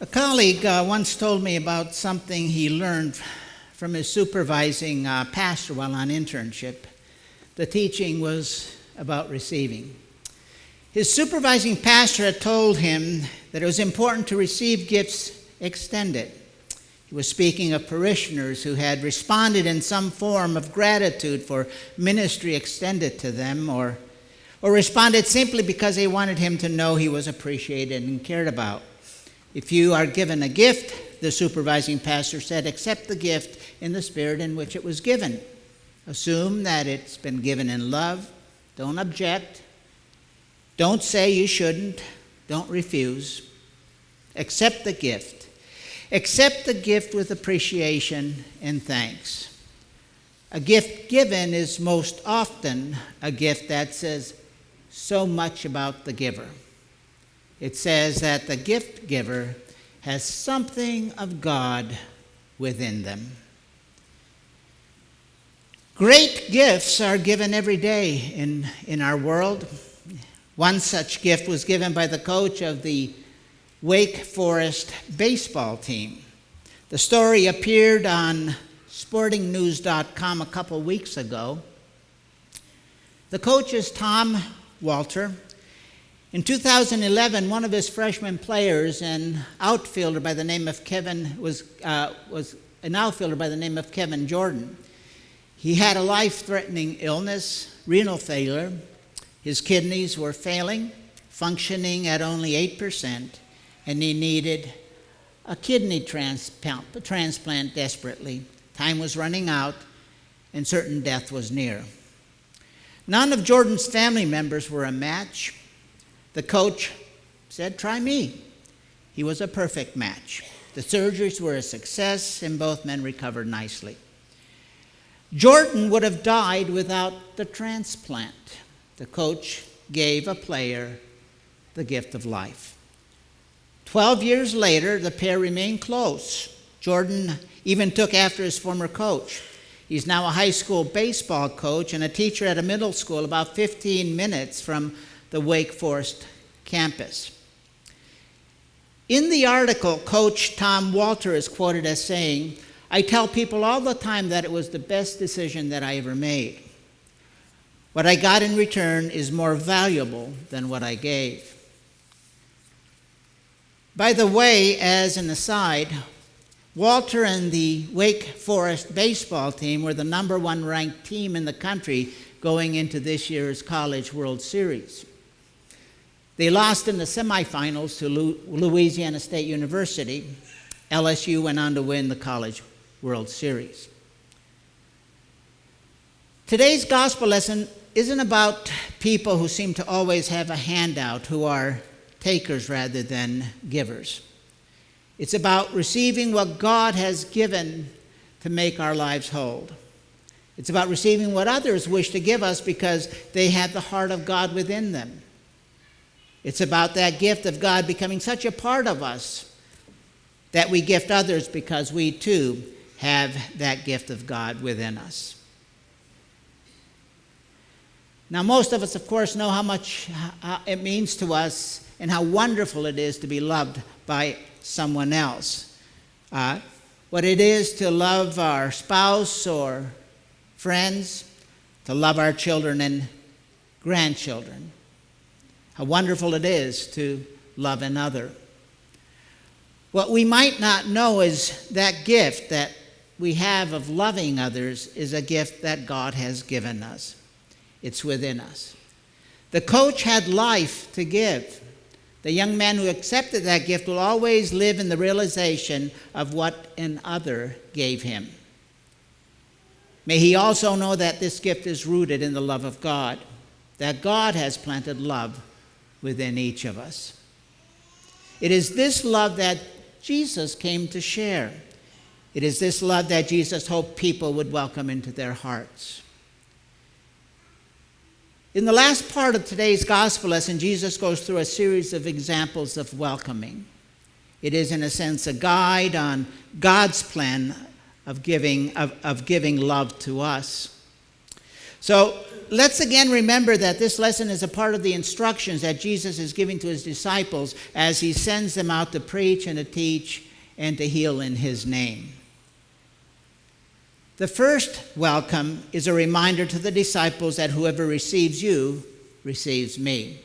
A colleague once told me about something he learned from his supervising pastor while on internship. The teaching was about receiving. His supervising pastor had told him that it was important to receive gifts extended. He was speaking of parishioners who had responded in some form of gratitude for ministry extended to them, or responded simply because they wanted him to know he was appreciated and cared about. If you are given a gift, the supervising pastor said, accept the gift in the spirit in which it was given. Assume that it's been given in love. Don't object. Don't say you shouldn't. Don't refuse. Accept the gift. Accept the gift with appreciation and thanks. A gift given is most often a gift that says so much about the giver. It says that the gift giver has something of God within them. Great gifts are given every day in our world. One such gift was given by the coach of the Wake Forest baseball team. The story appeared on sportingnews.com a couple weeks ago. The coach is Tom Walter. In 2011, one of his freshman players, an outfielder by the name of Kevin Jordan. He had a life-threatening illness, renal failure. His kidneys were failing, functioning at only 8%, and he needed a kidney transplant desperately. Time was running out, and certain death was near. None of Jordan's family members were a match. The coach said, try me. He was a perfect match. The surgeries were a success, and both men recovered nicely. Jordan would have died without the transplant. The coach gave a player the gift of life. 12 years later, the pair remained close. Jordan even took after his former coach. He's now a high school baseball coach and a teacher at a middle school about 15 minutes from the Wake Forest campus. In the article, Coach Tom Walter is quoted as saying, I tell people all the time that it was the best decision that I ever made. What I got in return is more valuable than what I gave. By the way, as an aside, Walter and the Wake Forest baseball team were the number one ranked team in the country going into this year's College World Series. They lost in the semifinals to Louisiana State University. LSU went on to win the College World Series. Today's gospel lesson isn't about people who seem to always have a handout, who are takers rather than givers. It's about receiving what God has given to make our lives whole. It's about receiving what others wish to give us because they have the heart of God within them. It's about that gift of God becoming such a part of us that we gift others because we too have that gift of God within us. Now, most of us, of course, know how much it means to us and how wonderful it is to be loved by someone else. What it is to love our spouse or friends, to love our children and grandchildren. How wonderful it is to love another. What we might not know is that gift that we have of loving others is a gift that God has given us. It's within us. The coach had life to give. The young man who accepted that gift will always live in the realization of what an other gave him. May he also know that this gift is rooted in the love of God, that God has planted love within each of us. It is this love that Jesus came to share. It is this love that Jesus hoped people would welcome into their hearts. In the last part of today's gospel lesson, Jesus goes through a series of examples of welcoming. It is, in a sense, a guide on God's plan of giving love to us. So let's again remember that this lesson is a part of the instructions that Jesus is giving to his disciples as he sends them out to preach and to teach and to heal in his name. The first welcome is a reminder to the disciples that whoever receives you receives me.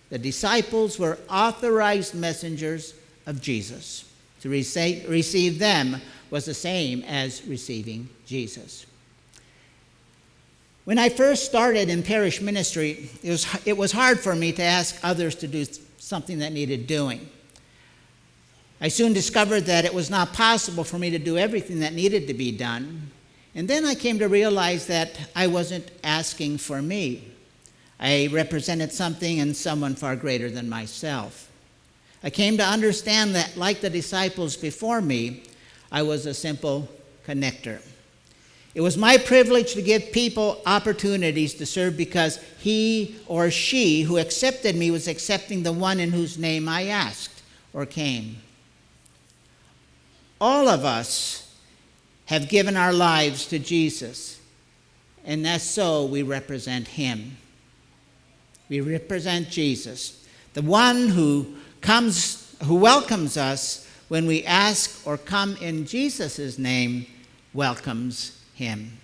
The disciples were authorized messengers of Jesus. To receive them was the same as receiving Jesus. When I first started in parish ministry, it was hard for me to ask others to do something that needed doing. I soon discovered that it was not possible for me to do everything that needed to be done. And then I came to realize that I wasn't asking for me. I represented something and someone far greater than myself. I came to understand that, like the disciples before me, I was a simple connector. It was my privilege to give people opportunities to serve because he or she who accepted me was accepting the one in whose name I asked or came. All of us have given our lives to Jesus, and that's so we represent him. We represent Jesus, the one who welcomes us when we ask or come in Jesus' name, welcomes him.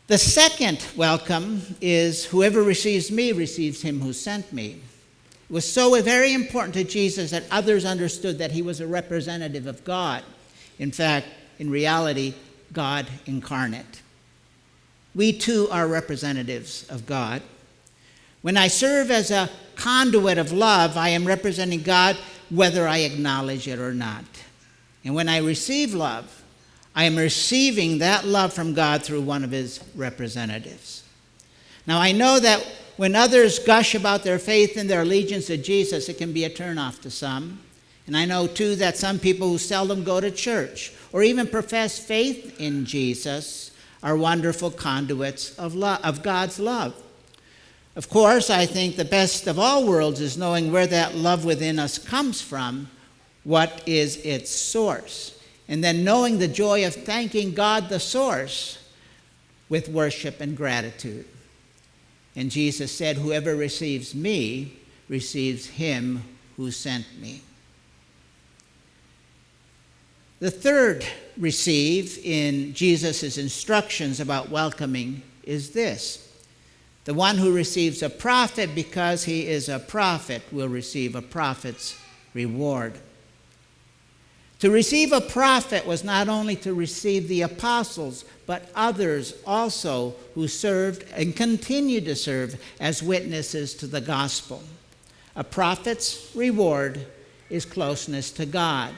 The second welcome is whoever receives me receives him who sent me. It was so very important to Jesus that others understood that he was a representative of God. In fact, in reality, God incarnate. We too are representatives of God. When I serve as a conduit of love, I am representing God whether I acknowledge it or not. And when I receive love, I am receiving that love from God through one of his representatives. Now, I know that when others gush about their faith and their allegiance to Jesus, it can be a turnoff to some. And I know, too, that some people who seldom go to church or even profess faith in Jesus are wonderful conduits of God's love. Of course, I think the best of all worlds is knowing where that love within us comes from, what is its source, and then knowing the joy of thanking God, the source, with worship and gratitude. And Jesus said, whoever receives me receives him who sent me. The third receive in Jesus' instructions about welcoming is this. The one who receives a prophet because he is a prophet will receive a prophet's reward. To receive a prophet was not only to receive the apostles, but others also who served and continue to serve as witnesses to the gospel. A prophet's reward is closeness to God.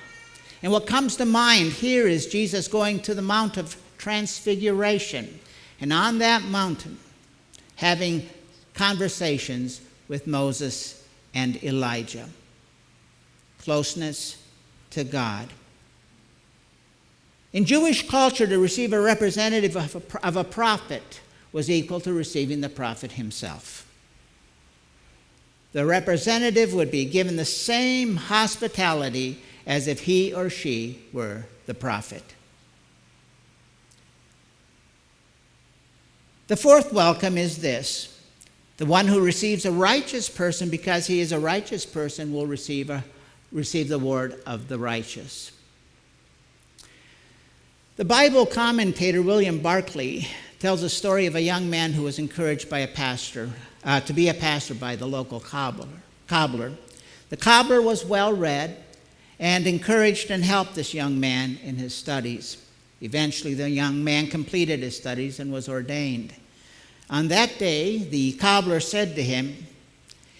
And what comes to mind here is Jesus going to the Mount of Transfiguration, and on that mountain having conversations with Moses and Elijah. Closeness to God. In Jewish culture, to receive a representative of a prophet was equal to receiving the prophet himself. The representative would be given the same hospitality as if he or she were the prophet. The fourth welcome is this. The one who receives a righteous person because he is a righteous person will receive the word of the righteous. The Bible commentator William Barclay tells a story of a young man who was encouraged by a pastor to be a pastor by the local cobbler. The cobbler was well read and encouraged and helped this young man in his studies. Eventually, the young man completed his studies and was ordained. On that day, the cobbler said to him,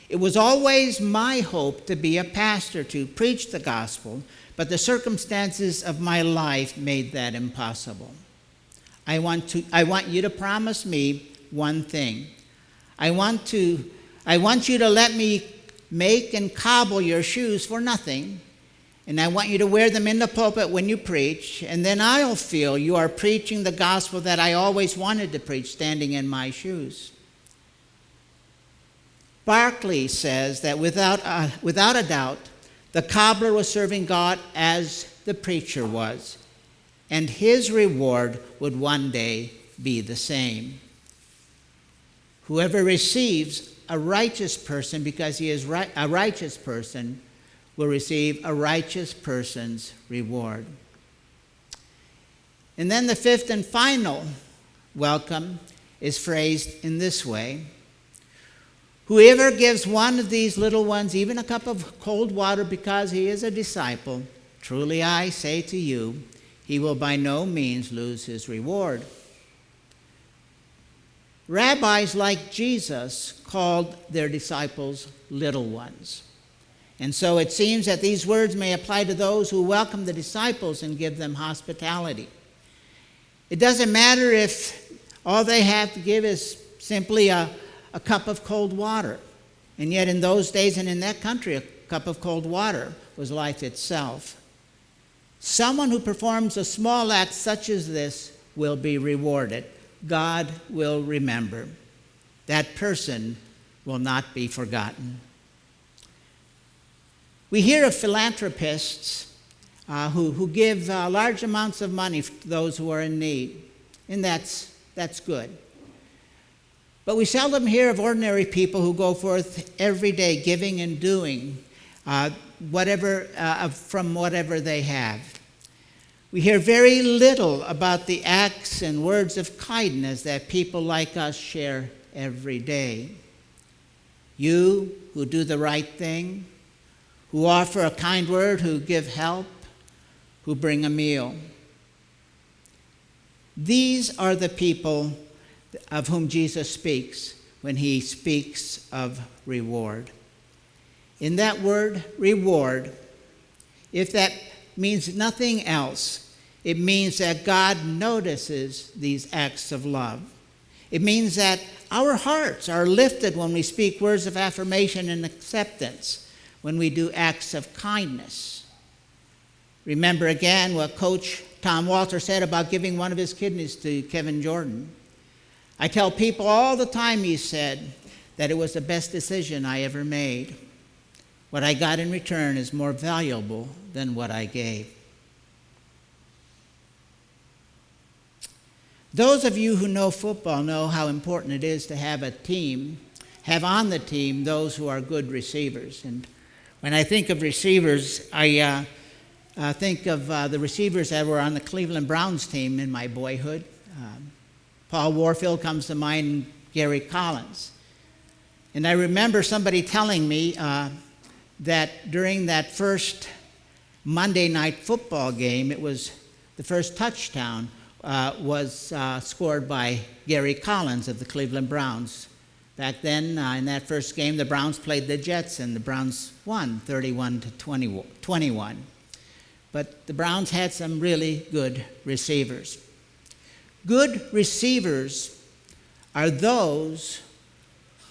"It was always my hope to be a pastor, to preach the gospel, but the circumstances of my life made that impossible. I want you to promise me one thing. I want you to let me make and cobble your shoes for nothing, and I want you to wear them in the pulpit when you preach, and then I'll feel you are preaching the gospel that I always wanted to preach, standing in my shoes." Barclay says that without a doubt, the cobbler was serving God as the preacher was, and his reward would one day be the same. Whoever receives a righteous person because he is a righteous person will receive a righteous person's reward. And then the fifth and final welcome is phrased in this way. Whoever gives one of these little ones even a cup of cold water because he is a disciple, truly I say to you, he will by no means lose his reward. Rabbis like Jesus called their disciples little ones. And so it seems that these words may apply to those who welcome the disciples and give them hospitality. It doesn't matter if all they have to give is simply a cup of cold water. And yet in those days and in that country, a cup of cold water was life itself. Someone who performs a small act such as this will be rewarded. God will remember. That person will not be forgotten. We hear of philanthropists who give large amounts of money to those who are in need, and that's good. But we seldom hear of ordinary people who go forth every day giving and doing from whatever they have. We hear very little about the acts and words of kindness that people like us share every day. You who do the right thing, who offer a kind word, who give help, who bring a meal. These are the people of whom Jesus speaks when he speaks of reward. In that word, reward, if that means nothing else, it means that God notices these acts of love. It means that our hearts are lifted when we speak words of affirmation and acceptance, when we do acts of kindness. Remember again what Coach Tom Walter said about giving one of his kidneys to Kevin Jordan. I tell people all the time, he said, that it was the best decision I ever made. What I got in return is more valuable than what I gave. Those of you who know football know how important it is to have on the team those who are good receivers. And when I think of receivers, I think of the receivers that were on the Cleveland Browns team in my boyhood. Paul Warfield comes to mind, and Gary Collins. And I remember somebody telling me that during that first Monday night football game, it was the first touchdown was scored by Gary Collins of the Cleveland Browns. Back then, in that first game, the Browns played the Jets, and the Browns won 31-21. But the Browns had some really good receivers. Good receivers are those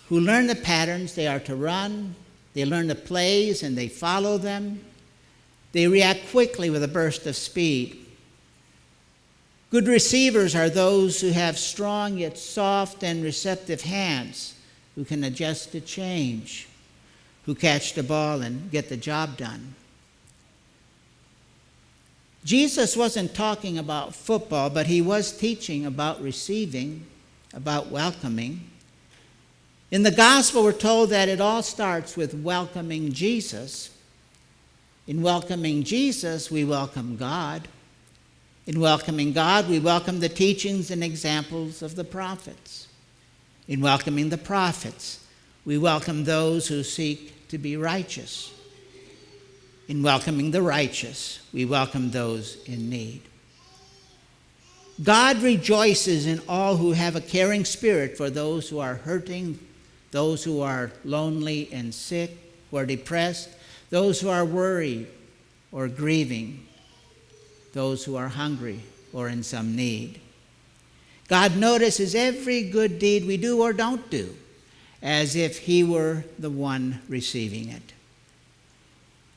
who learn the patterns they are to run, they learn the plays, and they follow them. They react quickly with a burst of speed. Good receivers are those who have strong yet soft and receptive hands, who can adjust to change, who catch the ball and get the job done. Jesus wasn't talking about football, but he was teaching about receiving, about welcoming. In the gospel, we're told that it all starts with welcoming Jesus. In welcoming Jesus, we welcome God. In welcoming God, we welcome the teachings and examples of the prophets. In welcoming the prophets, we welcome those who seek to be righteous. In welcoming the righteous, we welcome those in need. God rejoices in all who have a caring spirit for those who are hurting, those who are lonely and sick, who are depressed, those who are worried or grieving, those who are hungry or in some need. God notices every good deed we do or don't do, as if he were the one receiving it.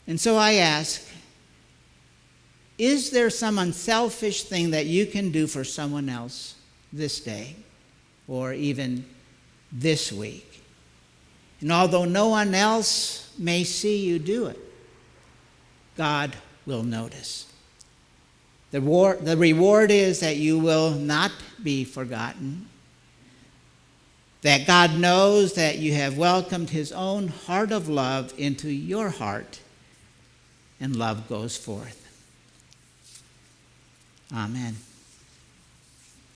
And so I ask, is there some unselfish thing that you can do for someone else this day or even this week? And although no one else may see you do it, God will notice. The reward is that you will not be forgotten, that God knows that you have welcomed his own heart of love into your heart, and love goes forth. Amen.